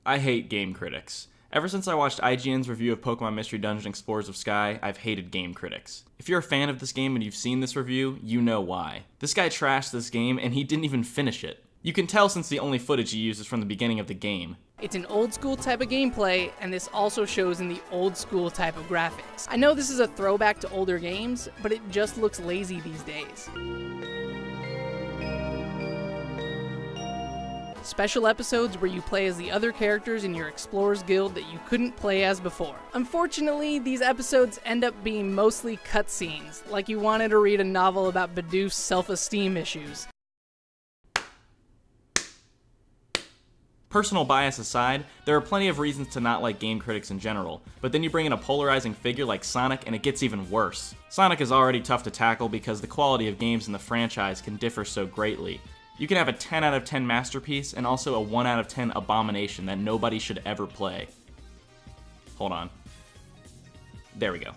I hate game critics. Ever since I watched IGN's review of Pokemon Mystery Dungeon Explorers of Sky, I've hated game critics. If you're a fan of this game and you've seen this review, you know why. This guy trashed this game and he didn't even finish it. You can tell since the only footage he used is from the beginning of the game. It's an old school type of gameplay, and this also shows in the old school type of graphics. I know this is a throwback to older games, but it just looks lazy these days. Special episodes where you play as the other characters in your Explorers Guild that you couldn't play as before. Unfortunately, these episodes end up being mostly cutscenes, like you wanted to read a novel about Bidoof's self-esteem issues. Personal bias aside, there are plenty of reasons to not like game critics in general, but then you bring in a polarizing figure like Sonic and it gets even worse. Sonic is already tough to tackle because the quality of games in the franchise can differ so greatly. You can have a 10 out of 10 masterpiece and also a 1 out of 10 abomination that nobody should ever play. Hold on. There we go.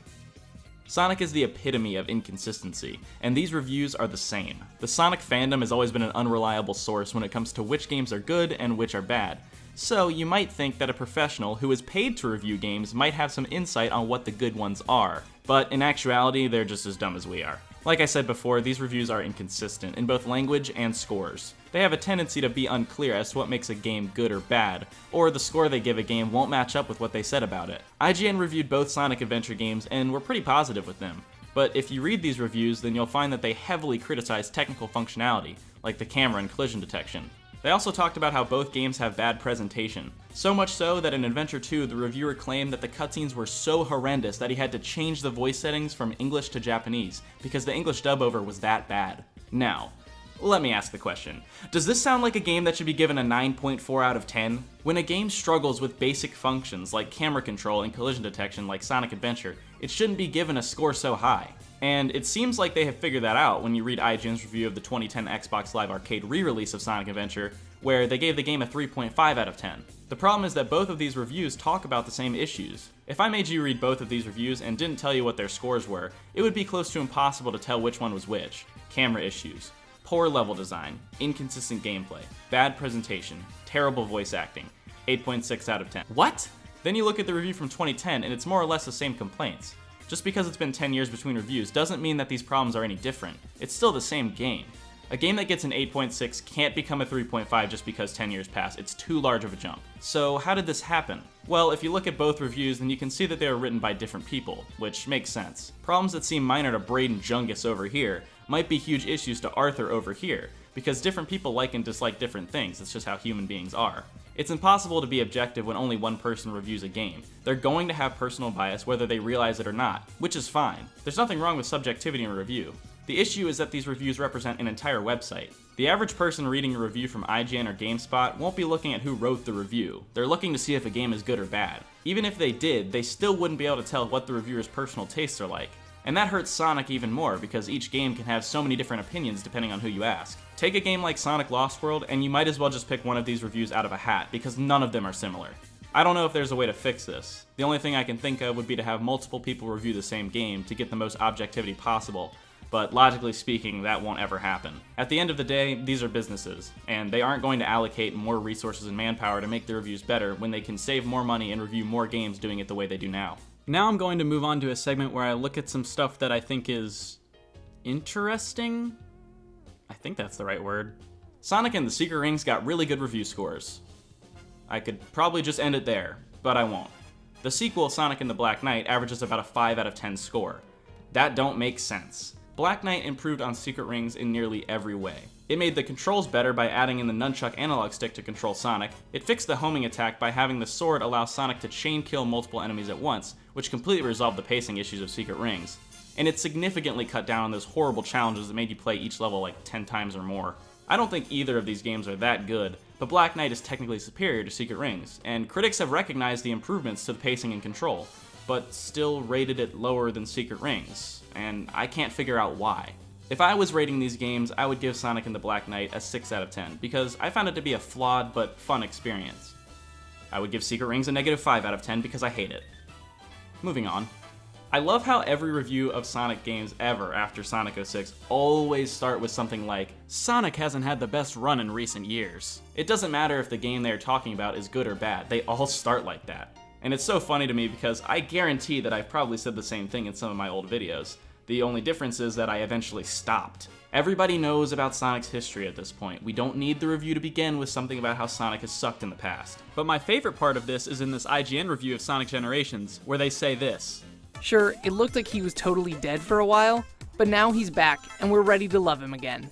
Sonic is the epitome of inconsistency, and these reviews are the same. The Sonic fandom has always been an unreliable source when it comes to which games are good and which are bad. So you might think that a professional who is paid to review games might have some insight on what the good ones are, but in actuality, they're just as dumb as we are. Like I said before, these reviews are inconsistent in both language and scores. They have a tendency to be unclear as to what makes a game good or bad, or the score they give a game won't match up with what they said about it. IGN reviewed both Sonic Adventure games and were pretty positive with them, but if you read these reviews, then you'll find that they heavily criticize technical functionality, like the camera and collision detection. They also talked about how both games have bad presentation. So much so that in Adventure 2, the reviewer claimed that the cutscenes were so horrendous that he had to change the voice settings from English to Japanese, because the English dub-over was that bad. Now, let me ask the question. Does this sound like a game that should be given a 9.4 out of 10? When a game struggles with basic functions like camera control and collision detection like Sonic Adventure, it shouldn't be given a score so high. And it seems like they have figured that out when you read IGN's review of the 2010 Xbox Live Arcade re-release of Sonic Adventure, where they gave the game a 3.5 out of 10. The problem is that both of these reviews talk about the same issues. If I made you read both of these reviews and didn't tell you what their scores were, it would be close to impossible to tell which one was which. Camera issues, poor level design, inconsistent gameplay, bad presentation, terrible voice acting, 8.6 out of 10. What? Then you look at the review from 2010 and it's more or less the same complaints. Just because it's been 10 years between reviews doesn't mean that these problems are any different. It's still the same game. A game that gets an 8.6 can't become a 3.5 just because 10 years pass. It's too large of a jump. So how did this happen? Well, if you look at both reviews, then you can see that they were written by different people, which makes sense. Problems that seem minor to Braden Jungus over here might be huge issues to Arthur over here, because different people like and dislike different things. It's just how human beings are. It's impossible to be objective when only one person reviews a game. They're going to have personal bias whether they realize it or not, which is fine. There's nothing wrong with subjectivity in a review. The issue is that these reviews represent an entire website. The average person reading a review from IGN or GameSpot won't be looking at who wrote the review. They're looking to see if a game is good or bad. Even if they did, they still wouldn't be able to tell what the reviewer's personal tastes are like. And that hurts Sonic even more because each game can have so many different opinions depending on who you ask. Take a game like Sonic Lost World and you might as well just pick one of these reviews out of a hat because none of them are similar. I don't know if there's a way to fix this. The only thing I can think of would be to have multiple people review the same game to get the most objectivity possible, but logically speaking, that won't ever happen. At the end of the day, these are businesses, and they aren't going to allocate more resources and manpower to make their reviews better when they can save more money and review more games doing it the way they do now. Now I'm going to move on to a segment where I look at some stuff that I think is interesting? I think that's the right word. Sonic and the Secret Rings got really good review scores. I could probably just end it there, but I won't. The sequel, Sonic and the Black Knight, averages about a 5 out of 10 score. That don't make sense. Black Knight improved on Secret Rings in nearly every way. It made the controls better by adding in the nunchuck analog stick to control Sonic. It fixed the homing attack by having the sword allow Sonic to chain kill multiple enemies at once, which completely resolved the pacing issues of Secret Rings. And it significantly cut down on those horrible challenges that made you play each level like 10 times or more. I don't think either of these games are that good, but Black Knight is technically superior to Secret Rings, and critics have recognized the improvements to the pacing and control, but still rated it lower than Secret Rings, and I can't figure out why. If I was rating these games, I would give Sonic and the Black Knight a 6 out of 10, because I found it to be a flawed but fun experience. I would give Secret Rings a negative 5 out of 10 because I hate it. Moving on. I love how every review of Sonic games ever after Sonic 06 always start with something like, Sonic hasn't had the best run in recent years. It doesn't matter if the game they're talking about is good or bad, they all start like that. And it's so funny to me because I guarantee that I've probably said the same thing in some of my old videos. The only difference is that I eventually stopped. Everybody knows about Sonic's history at this point. We don't need the review to begin with something about how Sonic has sucked in the past. But my favorite part of this is in this IGN review of Sonic Generations, where they say this. Sure, it looked like he was totally dead for a while, but now he's back, and we're ready to love him again.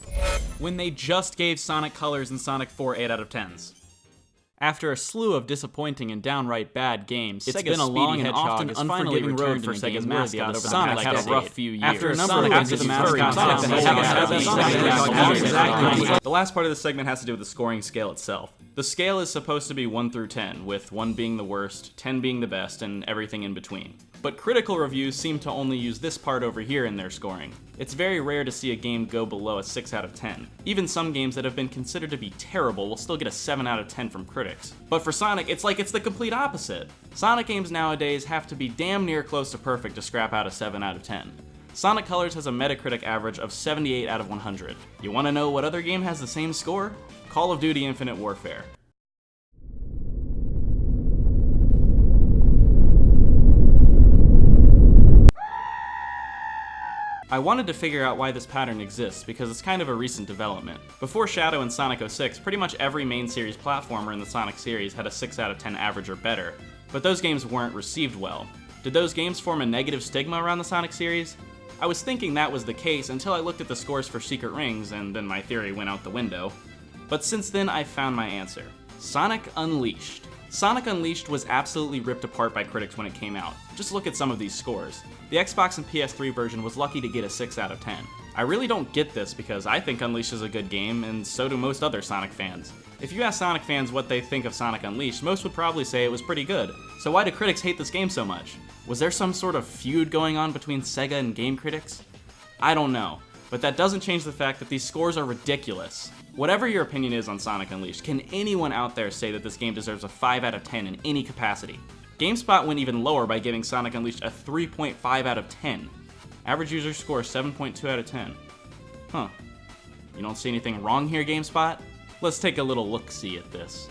When they just gave Sonic Colors and Sonic 4 8 out of 10s. After a slew of disappointing and downright bad games, it's been a long and often unforgiving road for Sega's mascot. Sonic had a rough few years. After a number of games, the mascot. The last part of this segment has to do with the scoring scale itself. The scale is supposed to be 1 through 10, with 1 being the worst, 10 being the best, and everything in between. But critical reviews seem to only use this part over here in their scoring. It's very rare to see a game go below a 6 out of 10. Even some games that have been considered to be terrible will still get a 7 out of 10 from critics. But for Sonic, it's like it's the complete opposite. Sonic games nowadays have to be damn near close to perfect to scrap out a 7 out of 10. Sonic Colors has a Metacritic average of 78 out of 100. You wanna know what other game has the same score? Call of Duty Infinite Warfare. I wanted to figure out why this pattern exists because it's kind of a recent development. Before Shadow and Sonic 06, pretty much every main series platformer in the Sonic series had a 6 out of 10 average or better, but those games weren't received well. Did those games form a negative stigma around the Sonic series? I was thinking that was the case until I looked at the scores for Secret Rings, and then my theory went out the window. But since then, I found my answer. Sonic Unleashed. Sonic Unleashed was absolutely ripped apart by critics when it came out. Just look at some of these scores. The Xbox and PS3 version was lucky to get a 6 out of 10. I really don't get this because I think Unleashed is a good game, and so do most other Sonic fans. If you ask Sonic fans what they think of Sonic Unleashed, most would probably say it was pretty good. So why do critics hate this game so much? Was there some sort of feud going on between Sega and game critics? I don't know, but that doesn't change the fact that these scores are ridiculous. Whatever your opinion is on Sonic Unleashed, can anyone out there say that this game deserves a 5 out of 10 in any capacity? GameSpot went even lower by giving Sonic Unleashed a 3.5 out of 10. Average user score 7.2 out of 10. Huh. You don't see anything wrong here, GameSpot? Let's take a little look-see at this.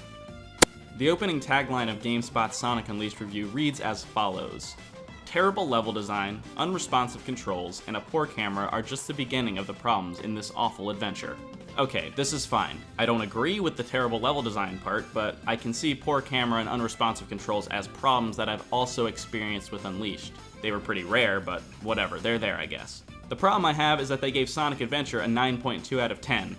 The opening tagline of GameSpot's Sonic Unleashed review reads as follows. Terrible level design, unresponsive controls, and a poor camera are just the beginning of the problems in this awful adventure. Okay, this is fine. I don't agree with the terrible level design part, but I can see poor camera and unresponsive controls as problems that I've also experienced with Unleashed. They were pretty rare, but whatever, they're there, I guess. The problem I have is that they gave Sonic Adventure a 9.2 out of 10.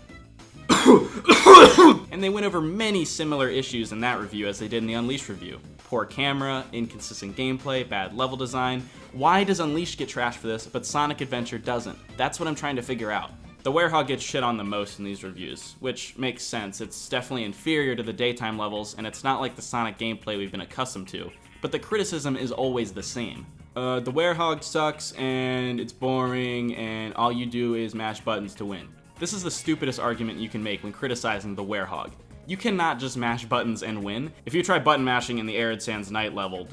And they went over many similar issues in that review as they did in the Unleashed review. Poor camera, inconsistent gameplay, bad level design. Why does Unleashed get trashed for this, but Sonic Adventure doesn't? That's what I'm trying to figure out. The Werehog gets shit on the most in these reviews, which makes sense. It's definitely inferior to the daytime levels, and it's not like the Sonic gameplay we've been accustomed to. But the criticism is always the same. The Werehog sucks, and it's boring, and all you do is mash buttons to win. This is the stupidest argument you can make when criticizing the Werehog. You cannot just mash buttons and win. If you try button mashing in the Arid Sands Night level,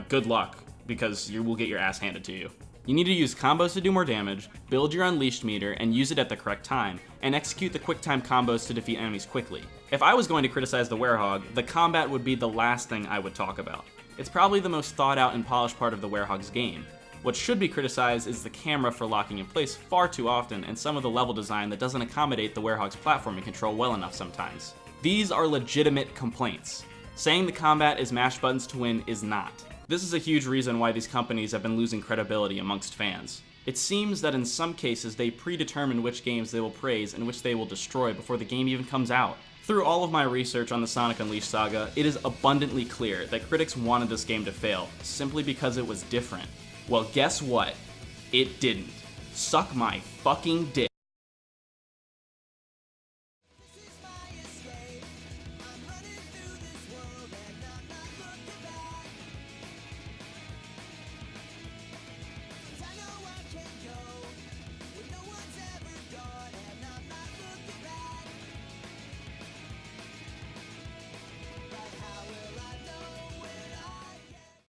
good luck, because you will get your ass handed to you. You need to use combos to do more damage, build your Unleashed meter, and use it at the correct time, and execute the quick time combos to defeat enemies quickly. If I was going to criticize the Werehog, the combat would be the last thing I would talk about. It's probably the most thought out and polished part of the Werehog's game. What should be criticized is the camera for locking in place far too often and some of the level design that doesn't accommodate the Werehog's platforming control well enough sometimes. These are legitimate complaints. Saying the combat is mash buttons to win is not. This is a huge reason why these companies have been losing credibility amongst fans. It seems that in some cases they predetermine which games they will praise and which they will destroy before the game even comes out. Through all of my research on the Sonic Unleashed saga, it is abundantly clear that critics wanted this game to fail, simply because it was different. Well, guess what? It didn't. Suck my fucking dick.